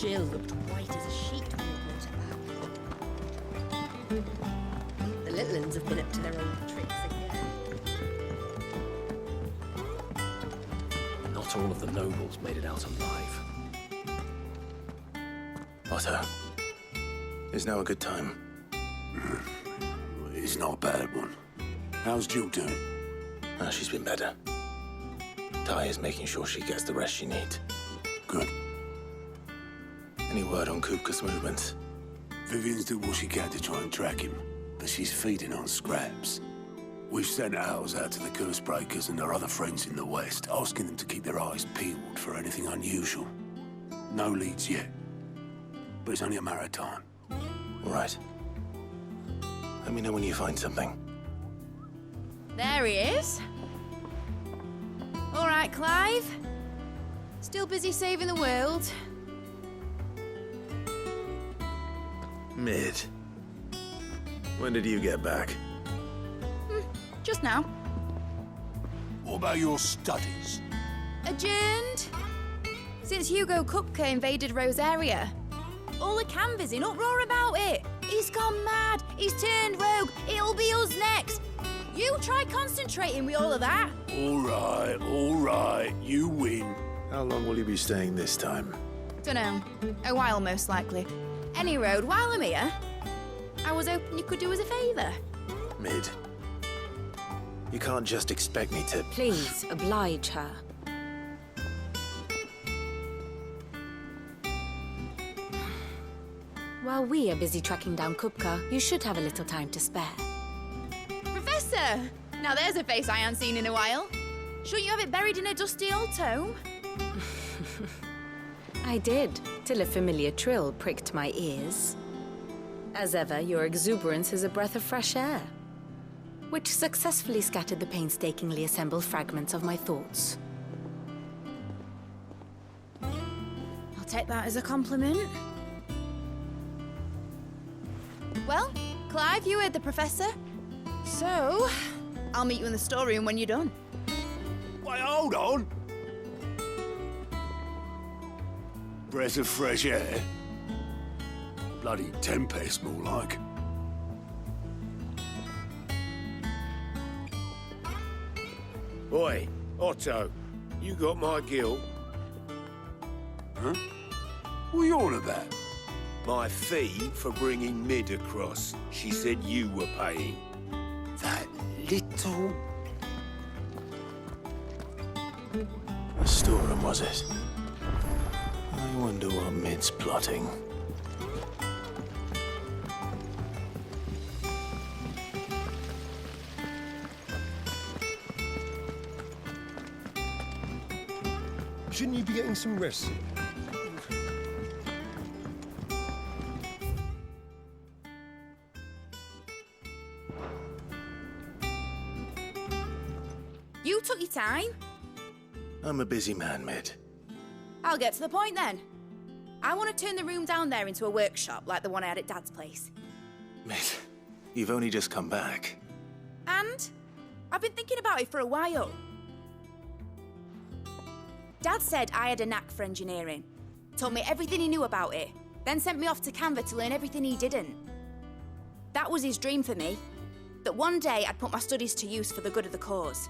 Jill looked white as a sheet when we brought her back. The little uns have been up to their old tricks again. Not all of the nobles made it out alive. Otto, is now a good time? It's not a bad one. How's Jill doing? She's been better. Ty is making sure she gets the rest she needs. Good. Any word on Kupka's movements? Vivian's doing what she can to try and track him, but she's feeding on scraps. We've sent ours out to the curse breakers and our other friends in the west, asking them to keep their eyes peeled for anything unusual. No leads yet, but it's only a matter of time. All right. Let me know when you find something. There he is. All right, Clive. Still busy saving the world. Mid. When did you get back? Just now. What about your studies? Adjourned. Since Hugo Kupka invaded Rosaria. All the canvass in uproar about it. He's gone mad. He's turned rogue. It'll be us next. You try concentrating with all of that. All right, you win. How long will you be staying this time? Dunno. A while, most likely. Any road, while I'm here, I was hoping you could do us a favour. Mid. You can't just expect me to... Please, oblige her. While we are busy tracking down Kupka, you should have a little time to spare. Professor! Now there's a face I haven't seen in a while. Shouldn't you have it buried in a dusty old tome? I did, till a familiar trill pricked my ears. As ever, your exuberance is a breath of fresh air, which successfully scattered the painstakingly assembled fragments of my thoughts. I'll take that as a compliment. Well, Clive, you heard the professor. So, I'll meet you in the storeroom when you're done. Wait, hold on. Breath of fresh air. Bloody tempest, more like. Oi, Otto, you got my gill? Huh? What are you on about? My fee for bringing Mid across. She said you were paying. That little... The storeroom, was it? I wonder what Mid's plotting. Shouldn't you be getting some rest? You took your time. I'm a busy man, Mid. I'll get to the point then. I want to turn the room down there into a workshop like the one I had at Dad's place. Mid, you've only just come back. And I've been thinking about it for a while. Dad said I had a knack for engineering. Told me everything he knew about it. Then sent me off to Canva to learn everything he didn't. That was his dream for me. That one day I'd put my studies to use for the good of the cause.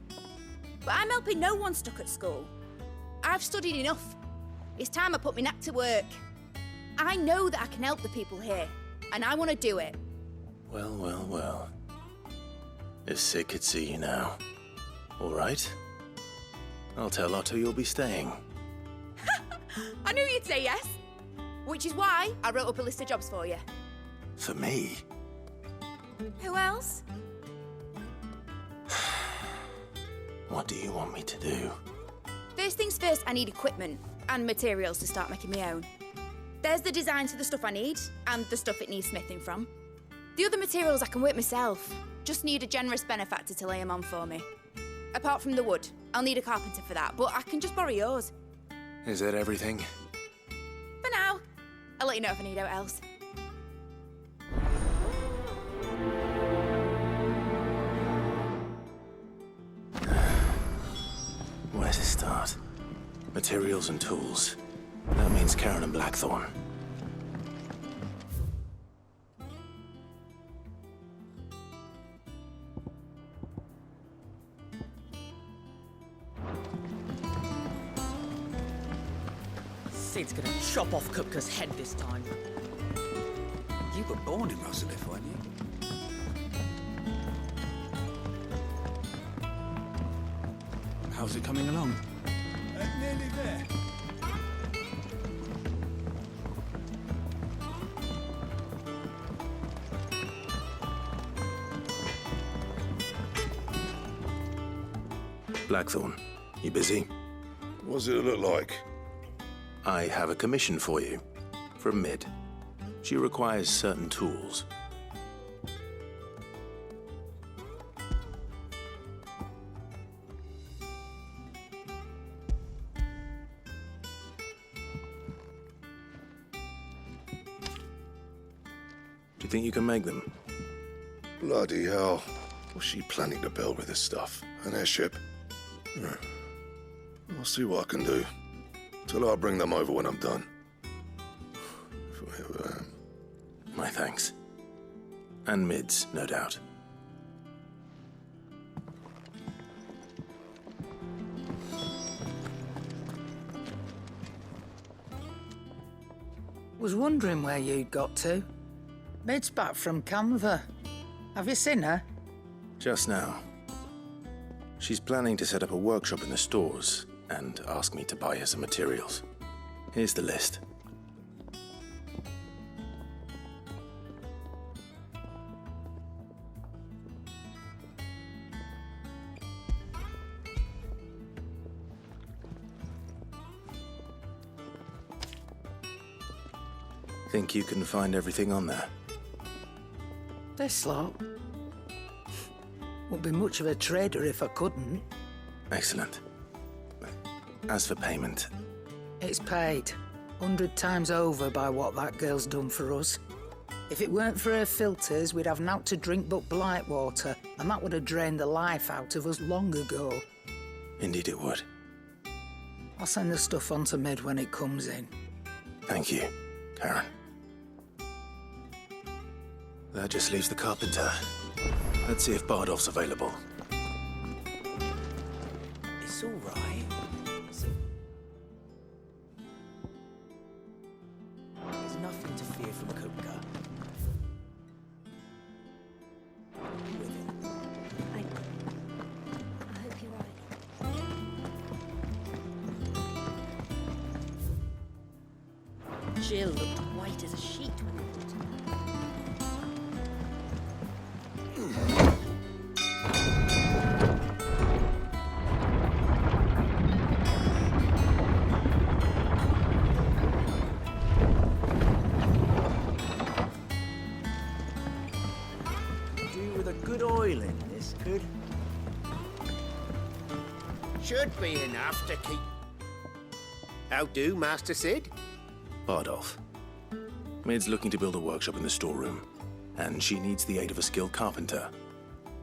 But I'm helping no one stuck at school. I've studied enough. It's time I put my knack to work. I know that I can help the people here, and I want to do it. Well, well, well. If Sid could see you now. All right. I'll tell Otto you'll be staying. I knew you'd say yes. Which is why I wrote up a list of jobs for you. For me? Who else? What do you want me to do? First things first, I need equipment and materials to start making my own. There's the designs for the stuff I need and the stuff it needs smithing from. The other materials I can work myself. Just need a generous benefactor to lay them on for me. Apart from the wood, I'll need a carpenter for that, but I can just borrow yours. Is that everything? For now. I'll let you know if I need out else. Where to start? Materials and tools. That means Karen and Blackthorn. Sid's gonna chop off Kupka's head this time. You were born in Rosalith, weren't you? How's it coming along? Nearly there. Blackthorn, you busy? What's it look like? I have a commission for you. From Mid. She requires certain tools. Do you think you can make them? Bloody hell. What's she planning to build with this stuff? An airship? I'll see what I can do. Tell her I'll bring them over when I'm done. My thanks. And Mid's, no doubt. Was wondering where you'd got to. Mid's back from Canva. Have you seen her? Just now. She's planning to set up a workshop in the stores and ask me to buy her some materials. Here's the list. Think you can find everything on there? This lot. Wouldn't be much of a trader if I couldn't. Excellent. As for payment, It's paid 100 times over by what that girl's done for us. If it weren't for her filters, we'd have naught to drink but blight water, and that would have drained the life out of us long ago. indeed it would. I'll send the stuff on to Mid when it comes in. Thank you, Karen. That just leaves the carpenter. Let's see if Bardolph's available. It's all right. There's nothing to fear from Kupka. With him. I hope you're right. Jill looked white as a sheet when I brought her. Do with a good oil in this, could? Should be enough to keep... How do, Master Sid? Bardolph. Mid's looking to build a workshop in the storeroom, and she needs the aid of a skilled carpenter.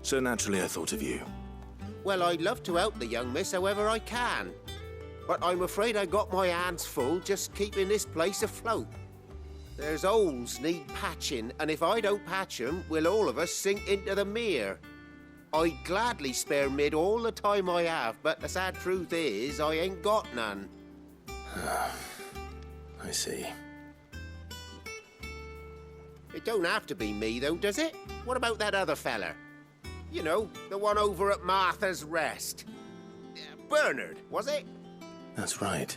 So naturally I thought of you. Well, I'd love to help the young miss however I can. But I'm afraid I got my hands full just keeping this place afloat. There's holes need patching, and if I don't patch 'em, we'll all of us sink into the mere. I'd gladly spare Mid all the time I have, but the sad truth is, I ain't got none. I see. It don't have to be me, though, does it? What about that other fella? You know, the one over at Martha's Rest. Bernard, was it? That's right.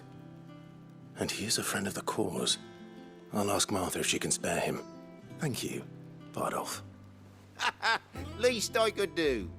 And he is a friend of the cause. I'll ask Martha if she can spare him. Thank you, Bardolph. Least I could do.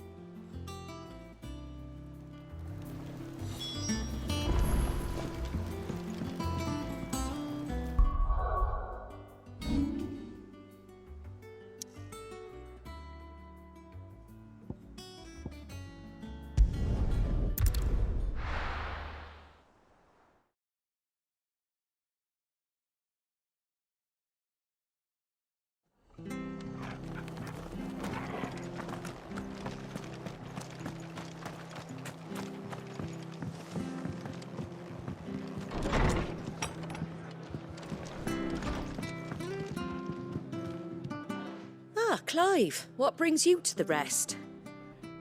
Ah, Clive, what brings you to the rest?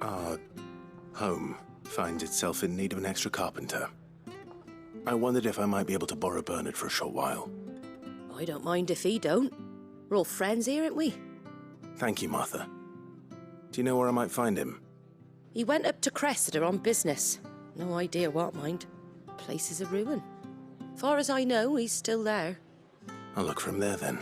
Our home finds itself in need of an extra carpenter. I wondered if I might be able to borrow Bernard for a short while. I don't mind if he don't. We're all friends here, aren't we? Thank you, Martha. Do you know where I might find him? He went up to Cressida on business. No idea what, mind. Place is a ruin. Far as I know, he's still there. I'll look for him there, then.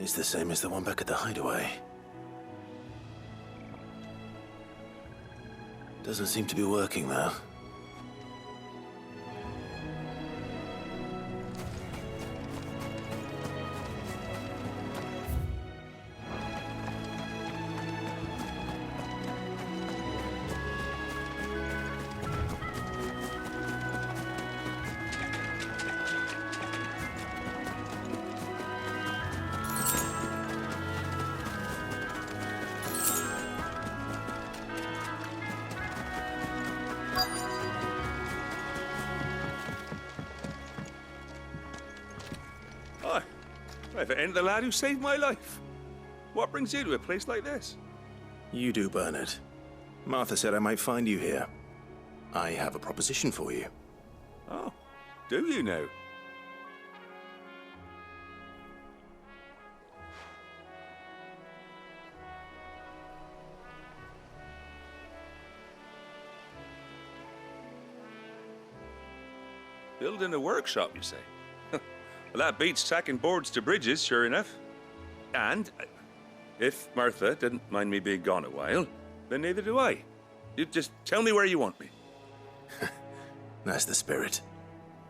It's the same as the one back at the hideaway. Doesn't seem to be working, though. If it ain't the lad who saved my life. What brings you to a place like this? You do, Bernard. Martha said I might find you here. I have a proposition for you. Oh, do you now? Building a workshop, you say? Well, that beats tacking boards to bridges, sure enough. And if Martha didn't mind me being gone a while, then neither do I. You just tell me where you want me. That's the spirit.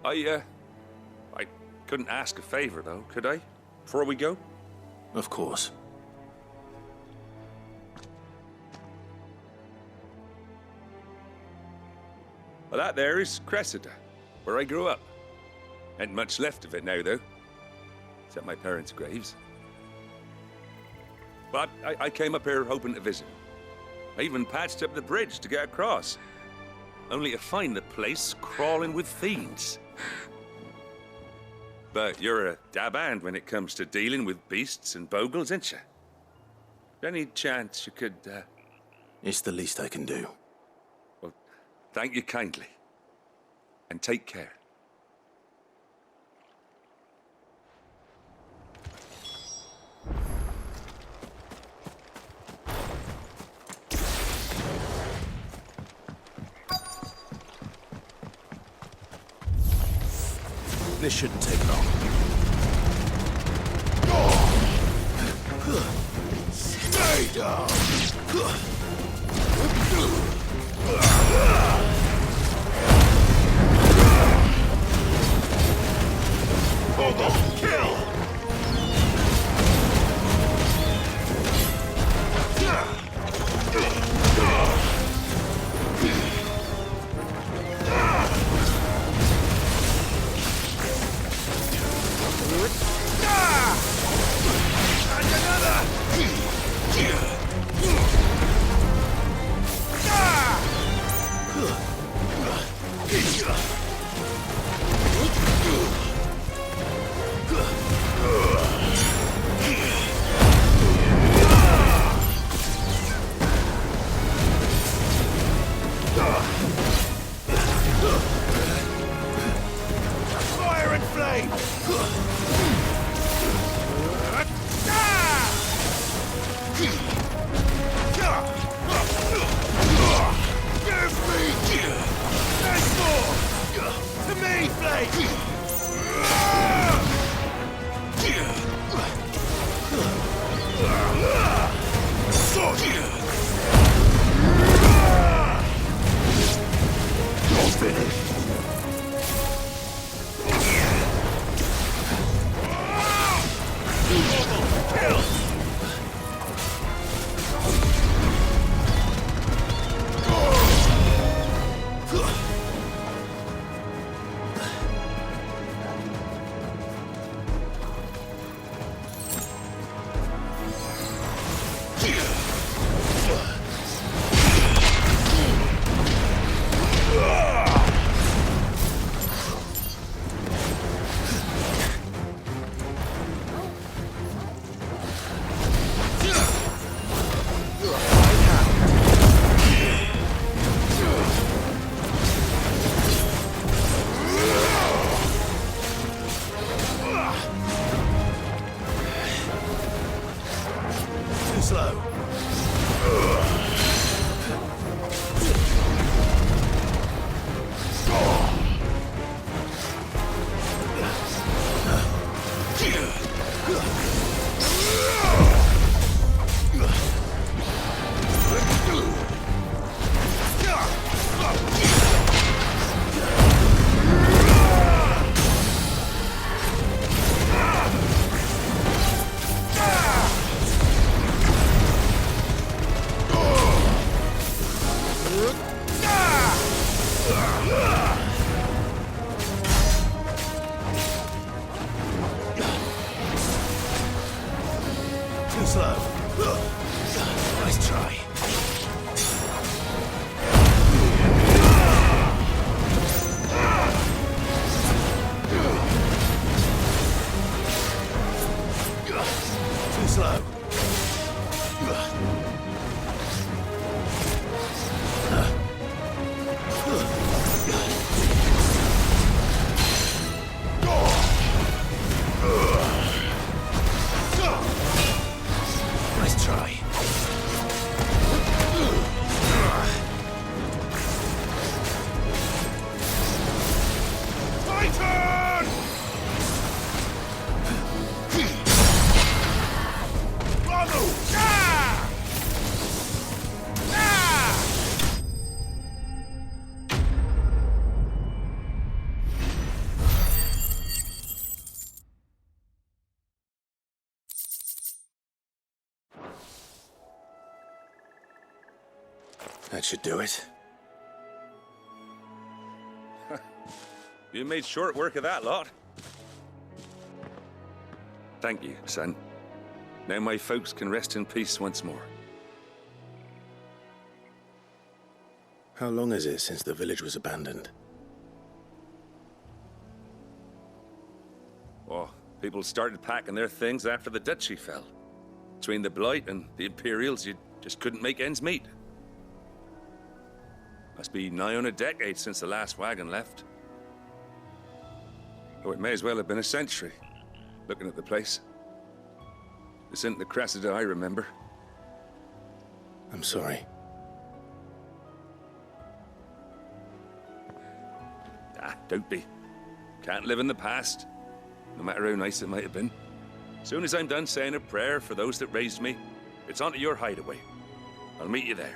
I couldn't ask a favor, though, could I? Before we go? Of course. Well, that there is Cressida, where I grew up. Ain't much left of it now, though. Except my parents' graves. But I came up here hoping to visit. I even patched up the bridge to get across. Only to find the place crawling with fiends. But you're a dab hand when it comes to dealing with beasts and bogles, ain't you? Any chance you could, It's the least I can do. Well, thank you kindly. And take care. This shouldn't take long. Stay down! Hold on. Kill! Fire and flame! Give me! There's more! To me, flame! You're finished! Kill! Too slow. Too slow. Nice try. Too slow. Nice try. Titan! Bravo! Ah! Ah! That should do it. You made short work of that lot. Thank you, son. Now my folks can rest in peace once more. How long is it since the village was abandoned? Oh, people started packing their things after the duchy fell. Between the Blight and the Imperials, you just couldn't make ends meet. Must be nigh on a decade since the last wagon left. Oh, it may as well have been a century, looking at the place. This isn't the Cressida I remember. I'm sorry. Don't be. Can't live in the past, no matter how nice it might have been. Soon as I'm done saying a prayer for those that raised me, it's on to your hideaway. I'll meet you there.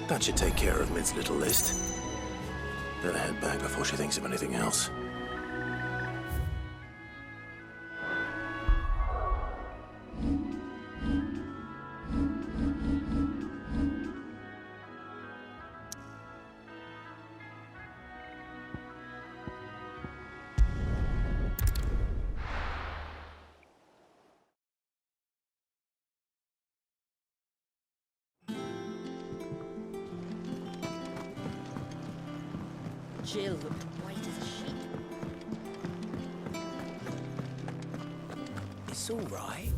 That should take care of Mid's little list. Better head back before she thinks of anything else. Jill looked white as a sheet. It's all right.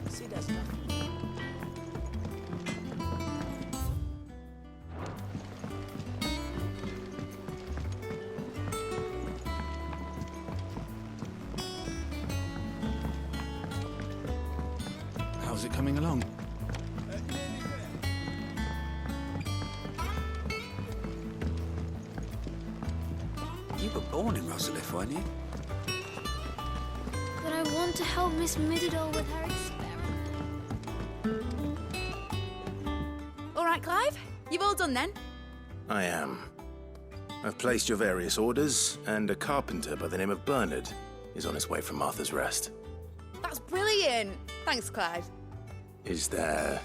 See, there's nothing. How's it coming along? You were born in Rosalith, weren't you? But I want to help Miss Mididol with her experiment. All right, Clive. You've all done then? I am. I've placed your various orders, and a carpenter by the name of Bernard is on his way from Martha's Rest. That's brilliant. Thanks, Clive. Is there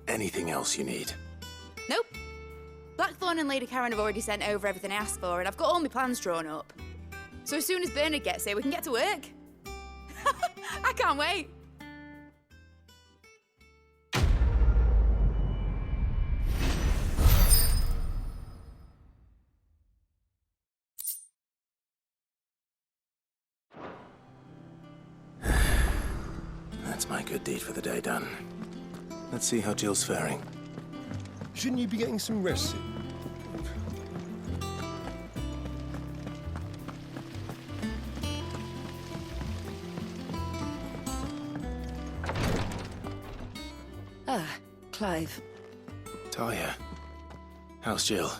anything else you need? Nope. Blackthorn and Lady Karen have already sent over everything I asked for, and I've got all my plans drawn up. So as soon as Bernard gets here, we can get to work. I can't wait. That's my good deed for the day done. Let's see how Jill's faring. Shouldn't you be getting some rest soon? Ah, Clive. Talia, how's Jill?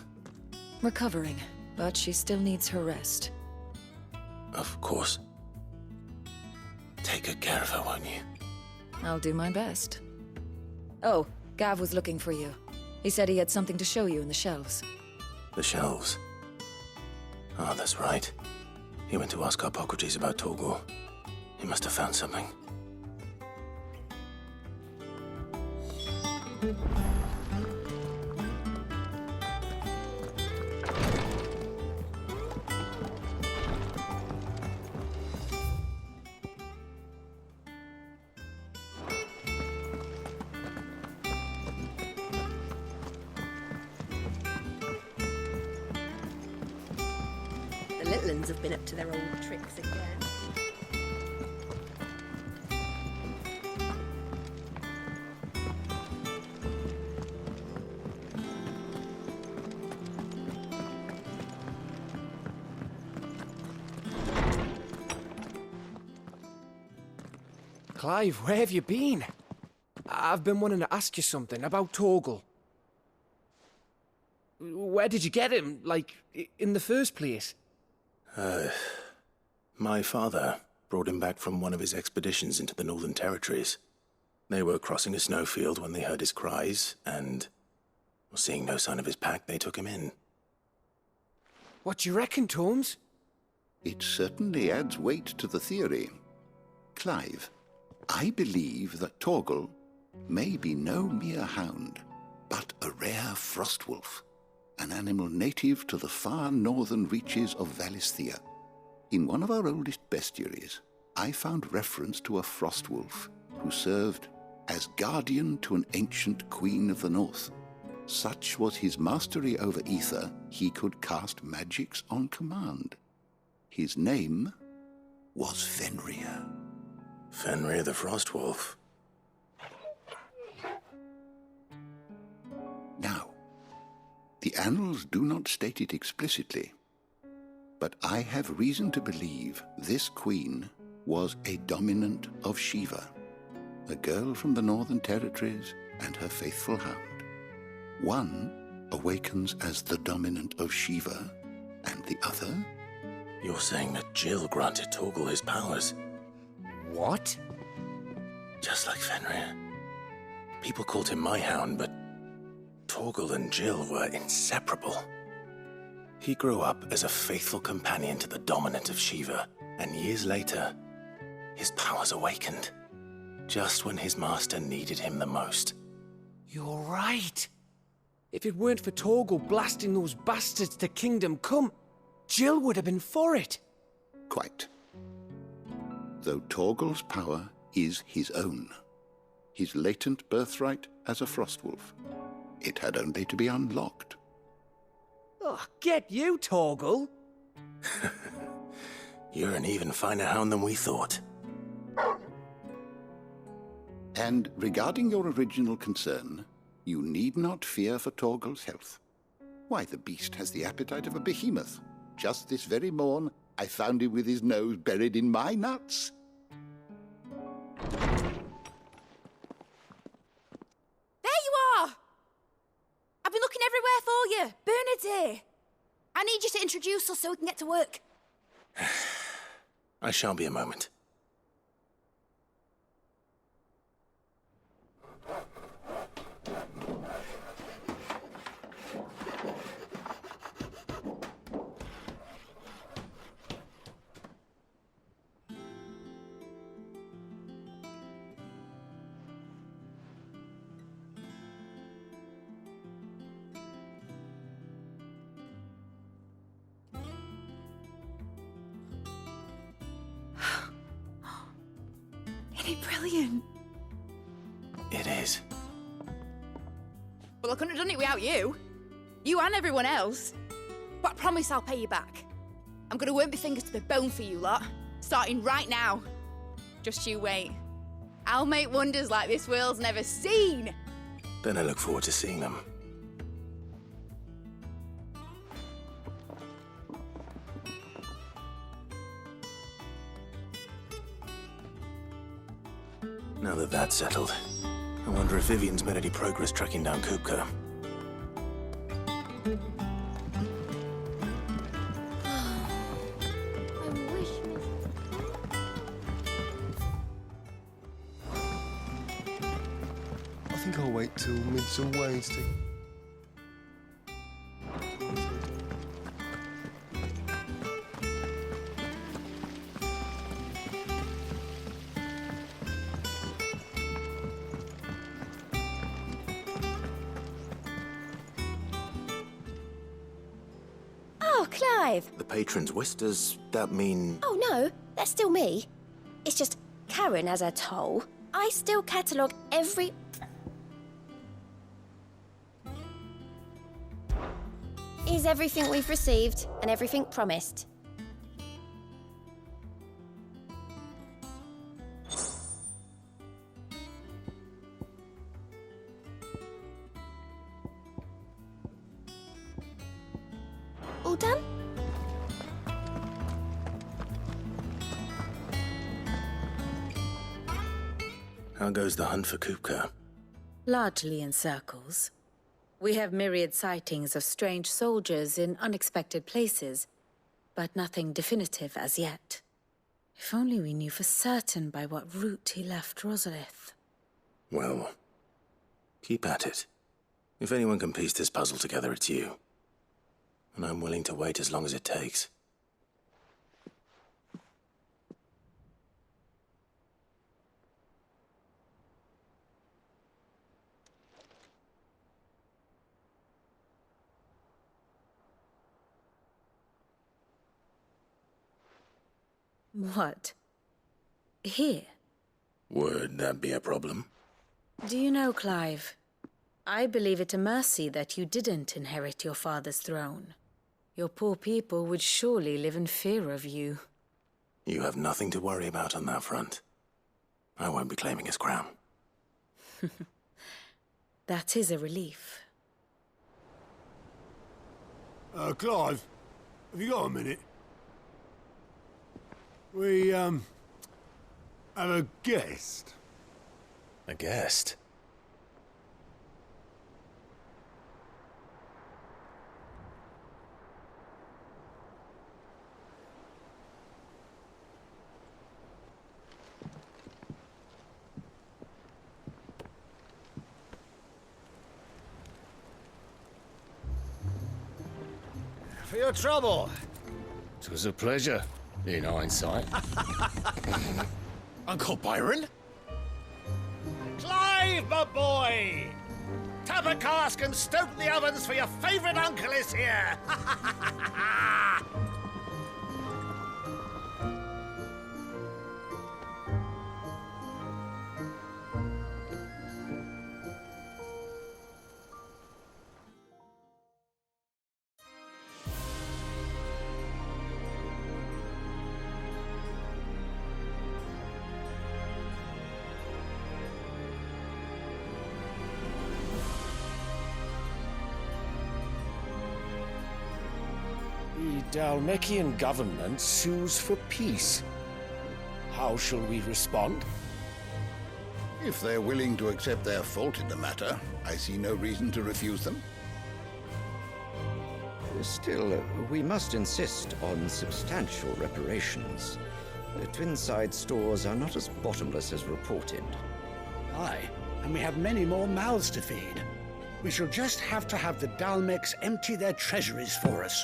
Recovering, but she still needs her rest. Of course. Take good care of her, won't you? I'll do my best. Oh, Gav was looking for you. He said he had something to show you in the shelves. The shelves? Ah, that's right. He went to ask Harpocrates about Torgor. He must have found something. The little uns have been up to their old tricks again. Clive, where have you been? I've been wanting to ask you something about Torgal. Where did you get him, like, in the first place? My father brought him back from one of his expeditions into the Northern Territories. They were crossing a snowfield when they heard his cries, and, seeing no sign of his pack, they took him in. What do you reckon, Tomes? It certainly adds weight to the theory. Clive, I believe that Torgal may be no mere hound, but a rare frostwolf, an animal native to the far northern reaches of Valisthea. In one of our oldest bestiaries, I found reference to a frostwolf who served as guardian to an ancient queen of the north. Such was his mastery over ether, he could cast magics on command. His name was Fenrir. Fenrir the Frostwolf. Now, the annals do not state it explicitly, but I have reason to believe this queen was a dominant of Shiva, a girl from the Northern Territories and her faithful hound. One awakens as the dominant of Shiva, and the other? You're saying that Jill granted Torgal his powers? What? Just like Fenrir. People called him my hound, but Torgal and Jill were inseparable. He grew up as a faithful companion to the dominant of Shiva, and years later, his powers awakened, just when his master needed him the most. You're right. If it weren't for Torgal blasting those bastards to Kingdom Come, Jill would have been for it. Quite. Though Torgal's power is his own, his latent birthright as a Frostwolf. It had only to be unlocked. Oh, get you, Torgal! You're an even finer hound than we thought. And regarding your original concern, you need not fear for Torgal's health. Why, the beast has the appetite of a behemoth. Just this very morn, I found him with his nose buried in my nuts. There you are! I've been looking everywhere for you. Bernard's here. I need you to introduce us so we can get to work. I shall be a moment. Isn't it brilliant? It is. Well, I couldn't have done it without you. You and everyone else. But I promise I'll pay you back. I'm gonna work my fingers to the bone for you lot, starting right now. Just you wait. I'll make wonders like this world's never seen. Then I look forward to seeing them. Now that that's settled, I wonder if Vivian's made any progress tracking down Kupka. I think I'll wait till Midsole Ways to... Oh, Clive! The patron's wish, does that mean... Oh, no, that's still me. It's just Karen has her toll. I still catalogue every... Is everything we've received and everything promised? All done? How goes the hunt for Kupka? Largely in circles. We have myriad sightings of strange soldiers in unexpected places, but nothing definitive as yet. If only we knew for certain by what route he left Rosalith. Well, keep at it. If anyone can piece this puzzle together, it's you. And I'm willing to wait as long as it takes. What? Here? Would that be a problem? Do you know, Clive, I believe it a mercy that you didn't inherit your father's throne. Your poor people would surely live in fear of you. You have nothing to worry about on that front. I won't be claiming his crown. That is a relief. Clive, have you got a minute? We I'm a guest. A guest? For your trouble. 'Twas a pleasure, in hindsight. Uncle Byron? Clive, my boy! Tap a cask and stoke the ovens, for your favourite uncle is here! The Dalmekian government sues for peace. How shall we respond? If they're willing to accept their fault in the matter, I see no reason to refuse them. Still, we must insist on substantial reparations. The Twinside stores are not as bottomless as reported. Aye, and we have many more mouths to feed. We shall just have to have the Dalmecs empty their treasuries for us.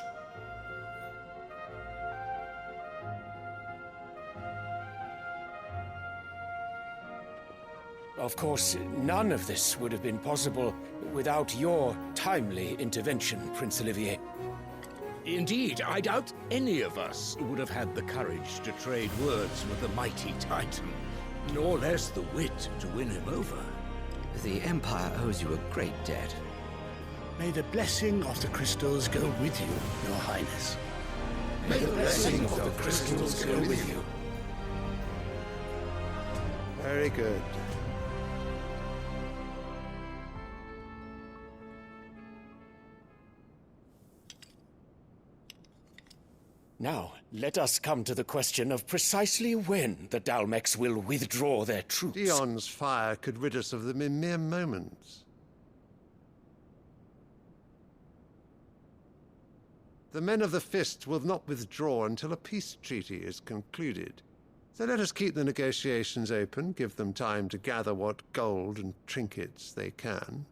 Of course, none of this would have been possible without your timely intervention, Prince Olivier. Indeed, I doubt any of us would have had the courage to trade words with the mighty Titan, nor less the wit to win him over. The Empire owes you a great debt. May the blessing of the crystals go with you, Your Highness. May the blessing of the crystals go with you. Very good. Now, let us come to the question of precisely when the Dalmecs will withdraw their troops. Dion's fire could rid us of them in mere moments. The men of the Fist will not withdraw until a peace treaty is concluded. So let us keep the negotiations open, give them time to gather what gold and trinkets they can,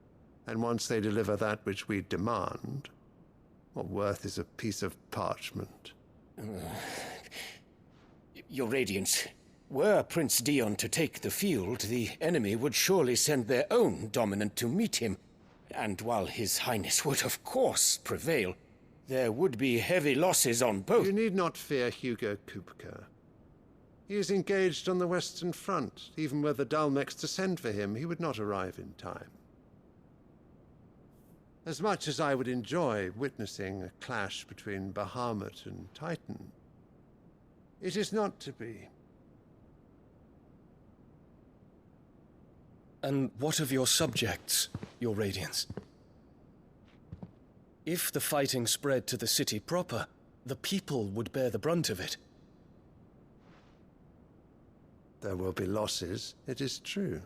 and once they deliver that which we demand, what worth is a piece of parchment? Your Radiance, were Prince Dion to take the field, the enemy would surely send their own dominant to meet him. And while His Highness would of course prevail, there would be heavy losses on both. You need not fear Hugo Kupka. He is engaged on the Western Front. Even were the Dalmecs to send for him, he would not arrive in time. As much as I would enjoy witnessing a clash between Bahamut and Titan, it is not to be. And what of your subjects, Your Radiance? If the fighting spread to the city proper, the people would bear the brunt of it. There will be losses, it is true.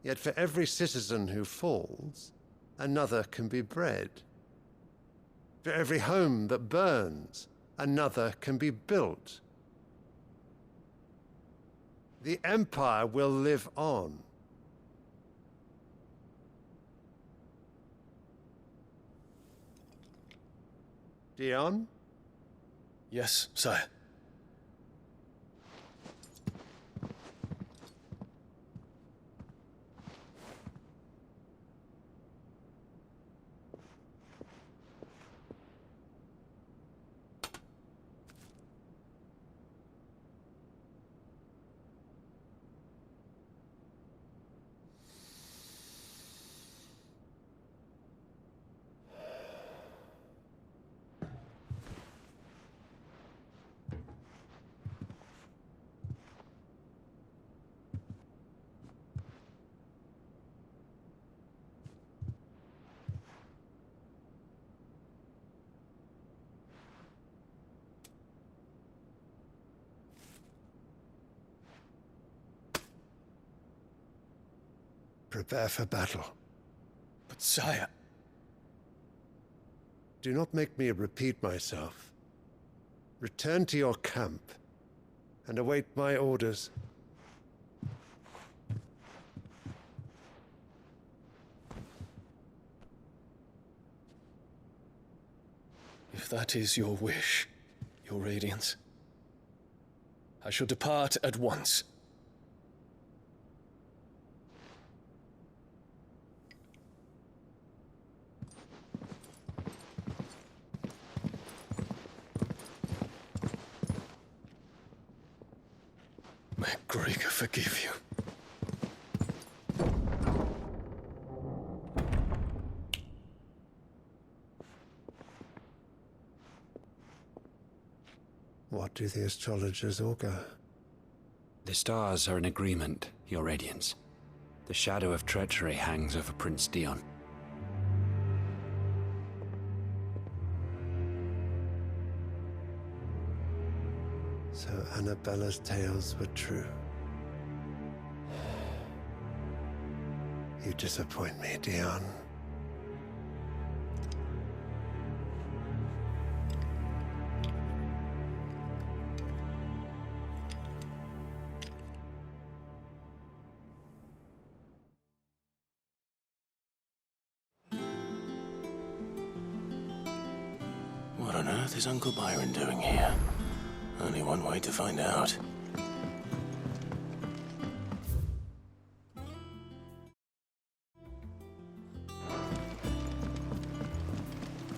Yet for every citizen who falls, another can be bred. For every home that burns, another can be built. The Empire will live on. Dion? Yes, sire. Prepare for battle. But sire... Do not make me repeat myself. Return to your camp and await my orders. If that is your wish, your Radiance, I shall depart at once. May Gregor forgive you. What do the astrologers augur? The stars are in agreement, Your Radiance. The shadow of treachery hangs over Prince Dion. So Annabella's tales were true. You disappoint me, Dion. What on earth is Uncle Byron doing here? Only one way to find out.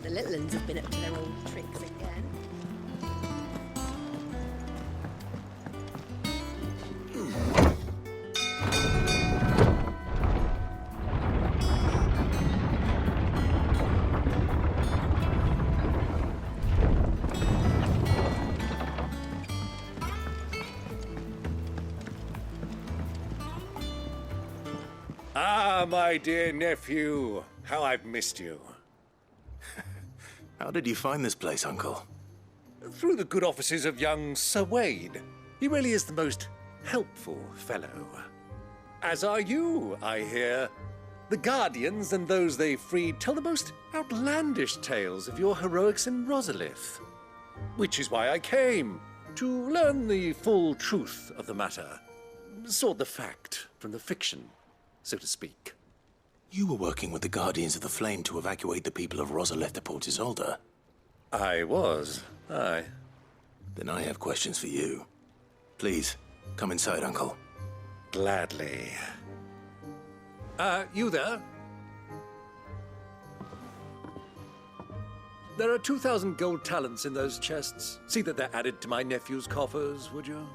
The little uns have been up to their old tricks again. Ah, my dear nephew, how I've missed you. How did you find this place, Uncle? Through the good offices of young Sir Wade. He really is the most helpful fellow. As are you, I hear. The Guardians and those they freed tell the most outlandish tales of your heroics in Rosalith. Which is why I came, to learn the full truth of the matter. Sort the fact from the fiction, so to speak. You were working with the Guardians of the Flame to evacuate the people of Rosalith to Port Isolde. I was, aye. Then I have questions for you. Please, come inside, Uncle. Gladly. You there? There are 2,000 gold talents in those chests. See that they're added to my nephew's coffers, would you?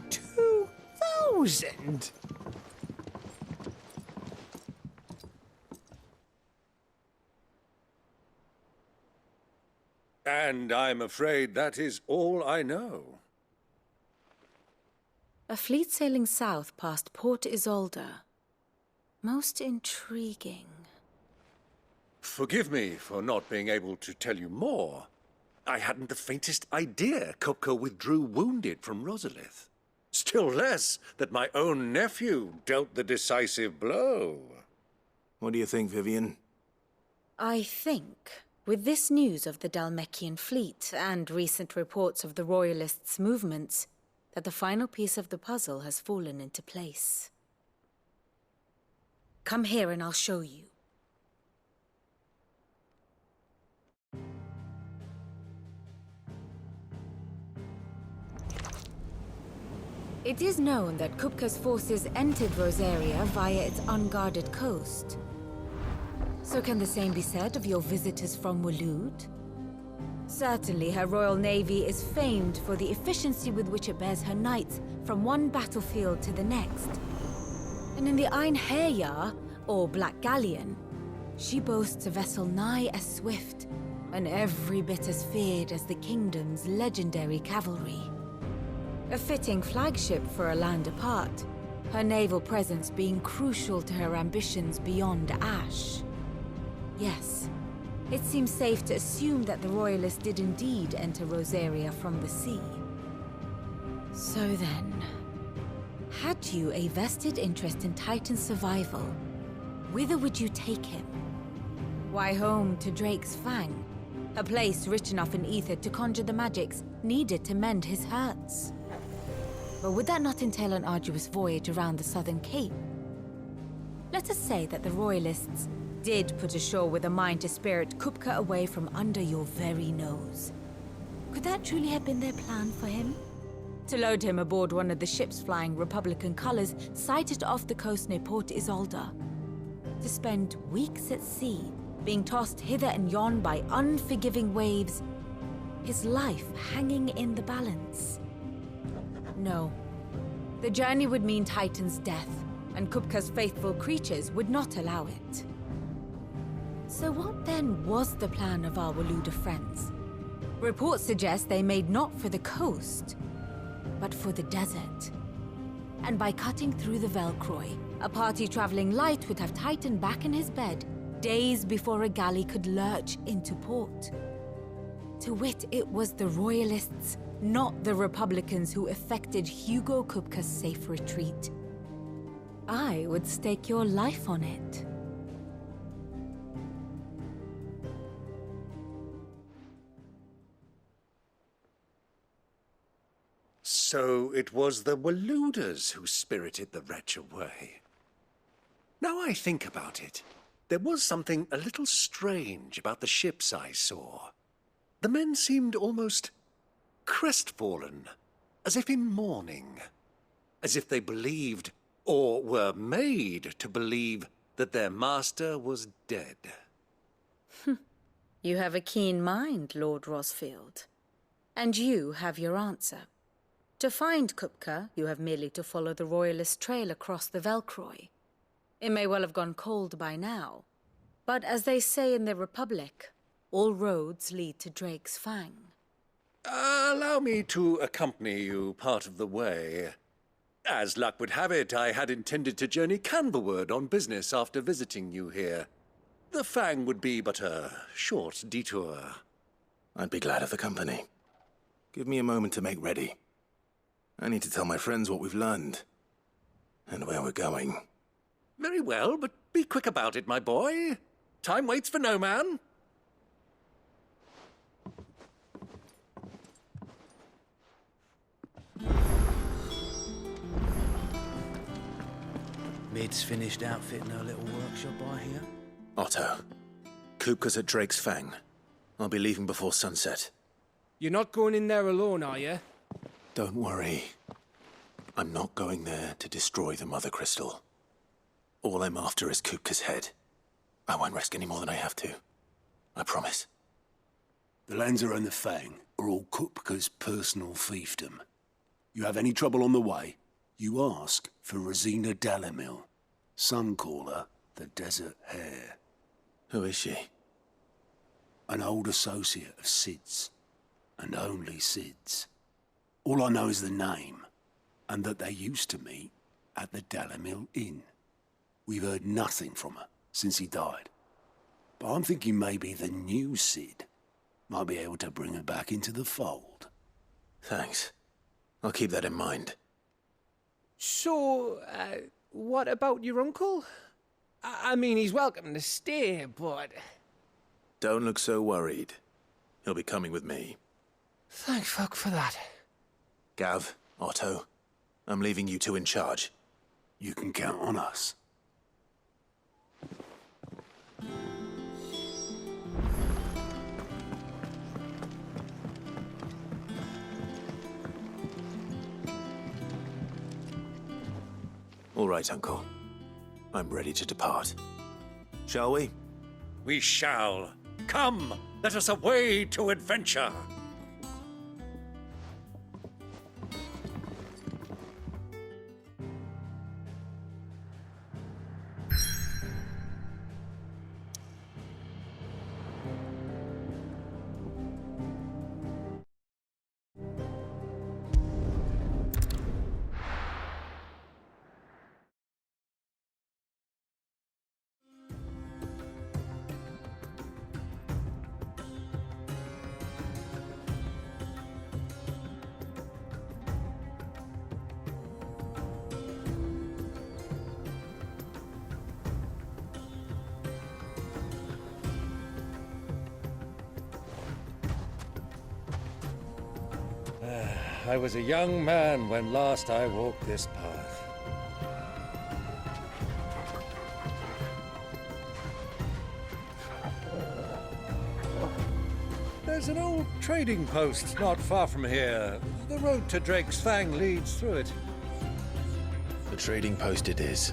2,000? And I'm afraid that is all I know. A fleet sailing south past Port Isolde. Most intriguing. Forgive me for not being able to tell you more. I hadn't the faintest idea Kopko withdrew wounded from Rosalith. Still less that my own nephew dealt the decisive blow. What do you think, Vivian? I think, with this news of the Dhalmekian fleet and recent reports of the Royalists' movements, that the final piece of the puzzle has fallen into place. Come here and I'll show you. It is known that Kupka's forces entered Rosaria via its unguarded coast. So can the same be said of your visitors from Waloed? Certainly, her Royal Navy is famed for the efficiency with which it bears her knights from one battlefield to the next. And in the Einherjar, or Black Galleon, she boasts a vessel nigh as swift and every bit as feared as the kingdom's legendary cavalry. A fitting flagship for a land apart, her naval presence being crucial to her ambitions beyond Ash. Yes, it seems safe to assume that the Royalists did indeed enter Rosaria from the sea. So then, Had you a vested interest in Titan's survival, whither would you take him? Why, home to Drake's Fang, a place rich enough in ether to conjure the magics needed to mend his hurts. But would that not entail an arduous voyage around the southern cape? Let us say that the Royalists did put ashore with a mind to spirit Kupka away from under your very nose. Could that truly have been their plan for him? To load him aboard one of the ships flying Republican colors sighted off the coast near Port Isolde? To spend weeks at sea, being tossed hither and yon by unforgiving waves, his life hanging in the balance? No. The journey would mean Titan's death, and Kupka's faithful creatures would not allow it. So what then was the plan of our Waluda friends? Reports suggest they made not for the coast, but for the desert. And by cutting through the Velcroy, a party traveling light would have Titan back in his bed days before a galley could lurch into port. To wit, it was the Royalists, not the Republicans, who effected Hugo Kupka's safe retreat. I would stake your life on it. So it was the Waludas who spirited the wretch away. Now I think about it, there was something a little strange about the ships I saw. The men seemed almost crestfallen, as if in mourning, as if they believed, or were made to believe, that their master was dead. You have a keen mind, Lord Rosfield. And you have your answer. To find Kupka, you have merely to follow the Royalist trail across the Velcroy. It may well have gone cold by now, but as they say in the Republic, all roads lead to Drake's Fang. Allow me to accompany you part of the way. As luck would have it, I had intended to journey Canberward on business after visiting you here. The Fang would be but a short detour. I'd be glad of the company. Give me a moment to make ready. I need to tell my friends what we've learned, and where we're going. Very well, but be quick about it, my boy. Time waits for no man. Mid's finished outfitting her little workshop, I hear. Otto, Kupka's at Drake's Fang. I'll be leaving before sunset. You're not going in there alone, are you? Don't worry. I'm not going there to destroy the Mother Crystal. All I'm after is Kupka's head. I won't risk any more than I have to. I promise. The lands around the Fang are all Kupka's personal fiefdom. You have any trouble on the way, you ask for Rosina Dalamil. Some call her the Desert Hare. Who is she? An old associate of Sid's, and only Sid's. All I know is the name, and that they used to meet at the Dalamil Inn. We've heard nothing from her since he died. But I'm thinking maybe the new Sid might be able to bring her back into the fold. Thanks. I'll keep that in mind. So, what about your uncle? I mean, he's welcome to stay, but... Don't look so worried. He'll be coming with me. Thank fuck for that. Gav, Otto, I'm leaving you two in charge. You can count on us. All right, Uncle. I'm ready to depart. Shall we? We shall. Come, let us away to adventure. I was a young man when last I walked this path. There's an old trading post not far from here. The road to Drake's Fang leads through it. The trading post it is.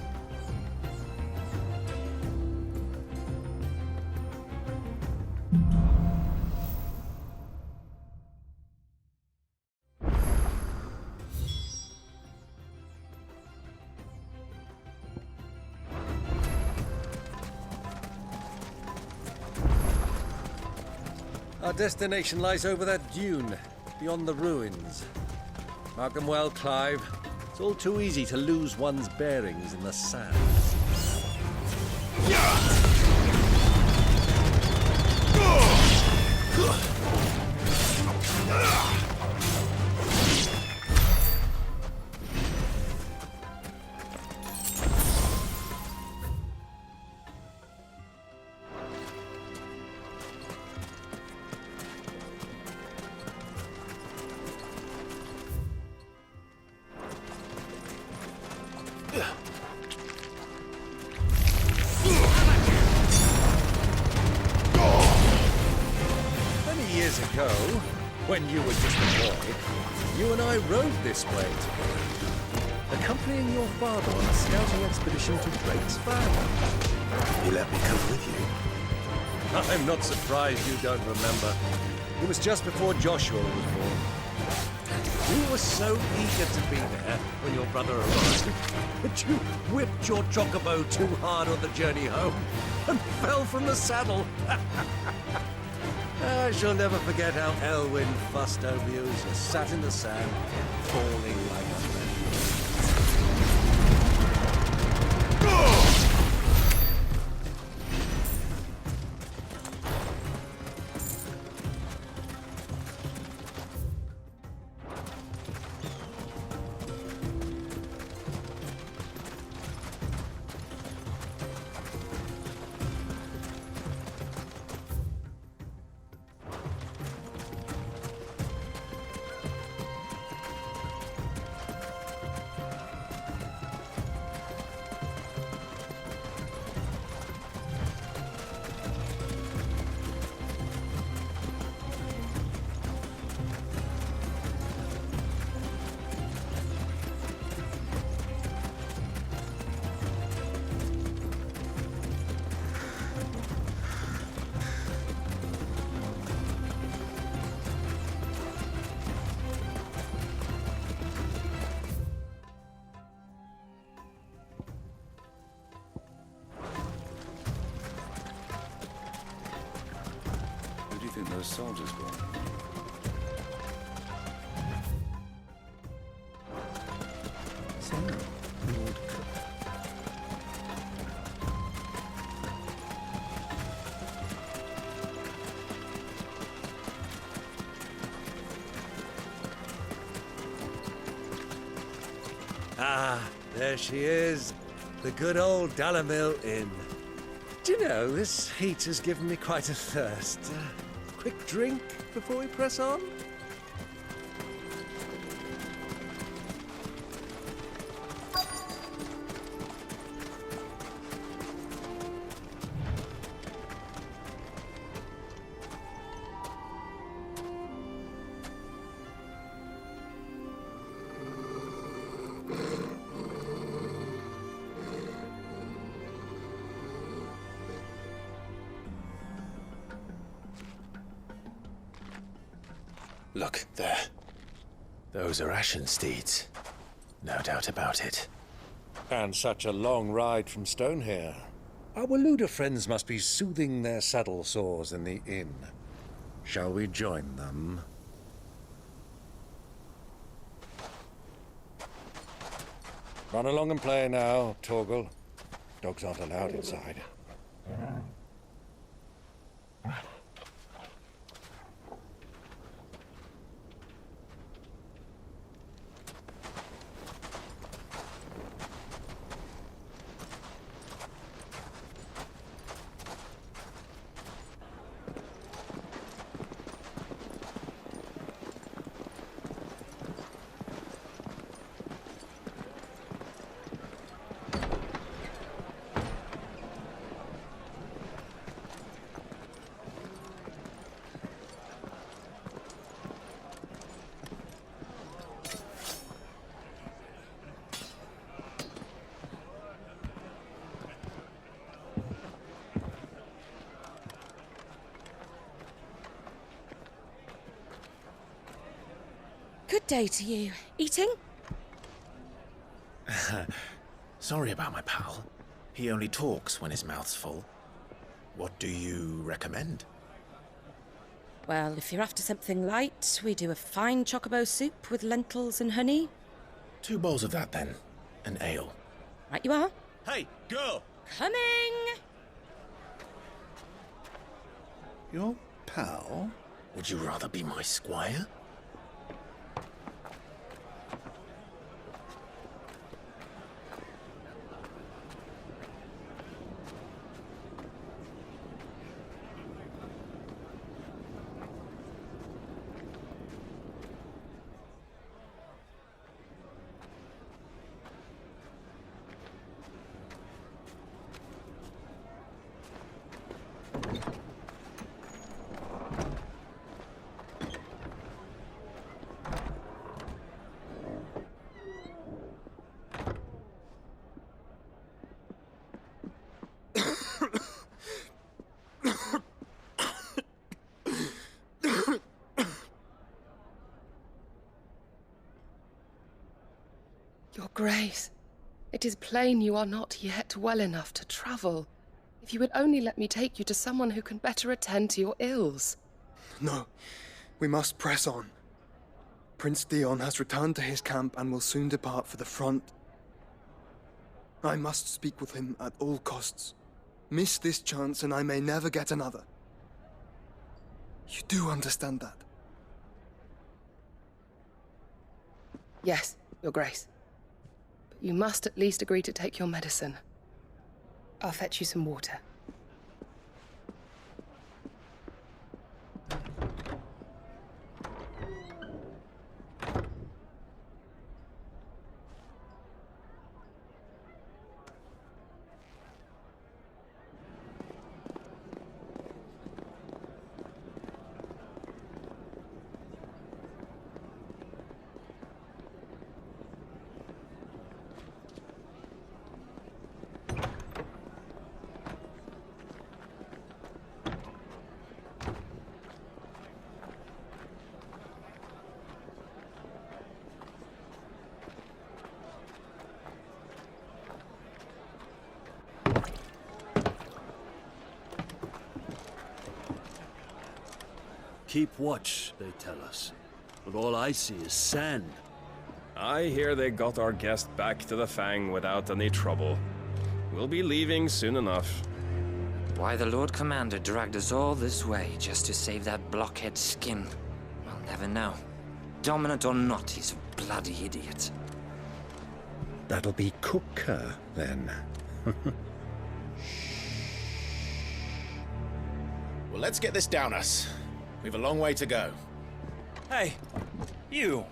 Our destination lies over that dune, beyond the ruins. Mark them well, Clive. It's all too easy to lose one's bearings in the sands. When you were just a boy, you and I rode this way together, accompanying your father on a scouting expedition to Drake's Fang. He let me come with you. I'm not surprised you don't remember. It was just before Joshua was born. You were so eager to be there when your brother arrived that you whipped your chocobo too hard on the journey home and fell from the saddle. I shall never forget how Elwyn fussed over you as you sat in the sand, falling like a friend. Those soldiers were. Lord Cook. Ah, there she is. The good old Dalamil Inn. Do you know, this heat has given me quite a thirst. Quick drink before we press on? Look, there. Those are Ashen steeds. No doubt about it. And such a long ride from Stonehair. Our Waluda friends must be soothing their saddle sores in the inn. Shall we join them? Run along and play now, Torgal. Dogs aren't allowed inside. day to you. Eating? Sorry about my pal. He only talks when his mouth's full. What do you recommend? Well, if you're after something light, we do a fine chocobo soup with lentils and honey. 2 bowls of that, then. An ale. Right you are. Hey, girl! Coming! Your pal? Would you rather be my squire? Your Grace, it is plain you are not yet well enough to travel. If you would only let me take you to someone who can better attend to your ills. No, we must press on. Prince Dion has returned to his camp and will soon depart for the front. I must speak with him at all costs. Miss this chance and I may never get another. You do understand that? Yes, Your Grace. But you must at least agree to take your medicine. I'll fetch you some water. Keep watch, they tell us. But all I see is sand. I hear they got our guest back to the Fang without any trouble. We'll be leaving soon enough. Why the Lord Commander dragged us all this way just to save that blockhead's skin, we'll never know. Dominant or not, he's a bloody idiot. That'll be Cooker, then. Well, let's get this down us. We've a long way to go. Hey, you!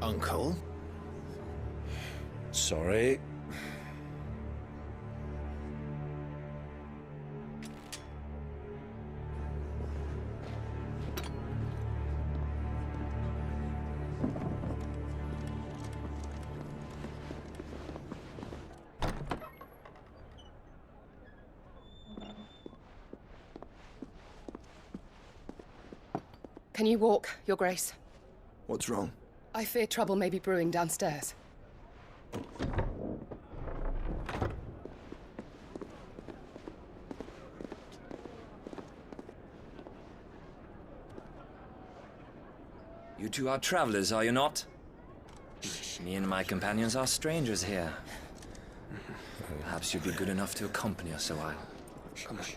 Uncle? Sorry. Can you walk, Your Grace? What's wrong? I fear trouble may be brewing downstairs. You two are travelers, are you not? Me and my companions are strangers here. Perhaps you'd be good enough to accompany us a while.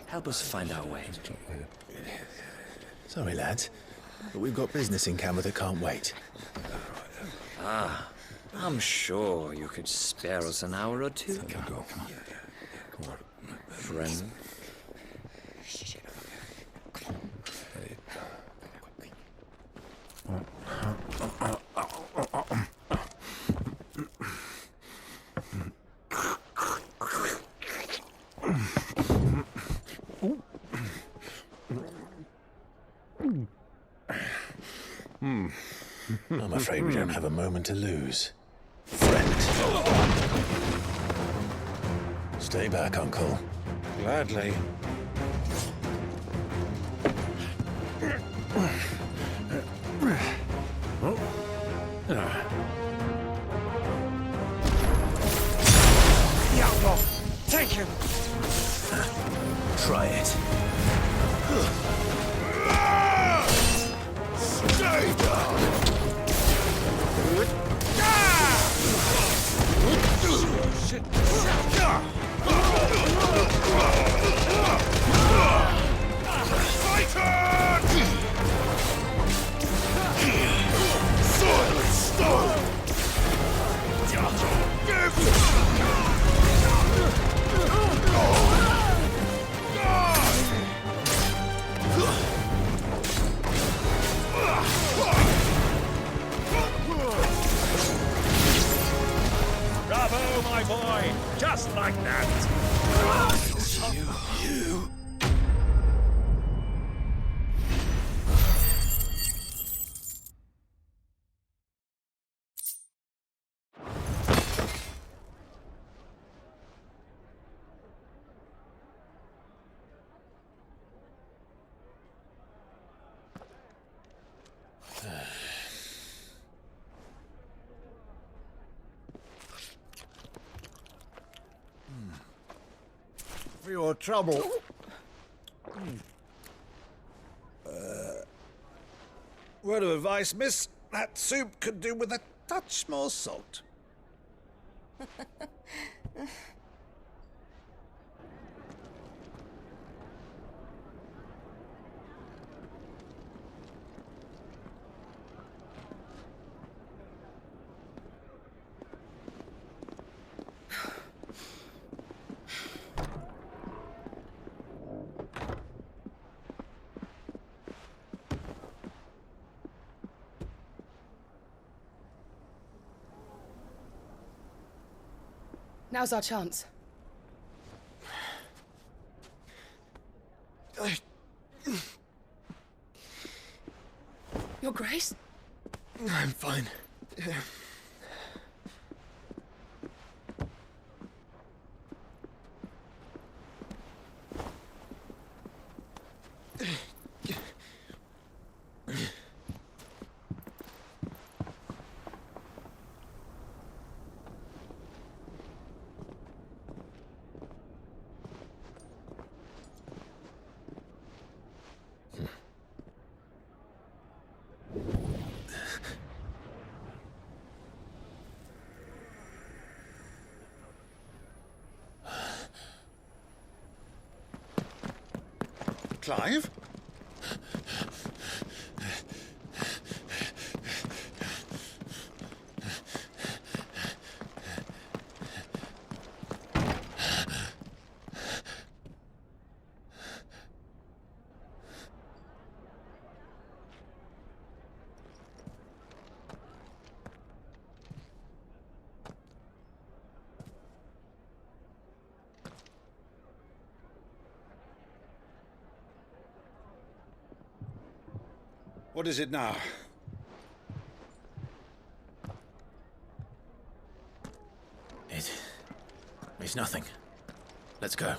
Help us find our way. Sorry, lads, but we've got business in camera that can't wait. Ah, I'm sure you could spare us an hour or two. Come on. Friend. I'm afraid we don't have a moment to lose. Friend. Stay back, Uncle. Gladly. The outlaw! Take him! Try it. Stay down! Silent stone! Bravo, my boy! Just like that! You... For your trouble. Word of advice, miss. That soup could do with a touch more salt. Now's our chance. Your Grace? I'm fine. Clive? What is it now? It's nothing. Let's go.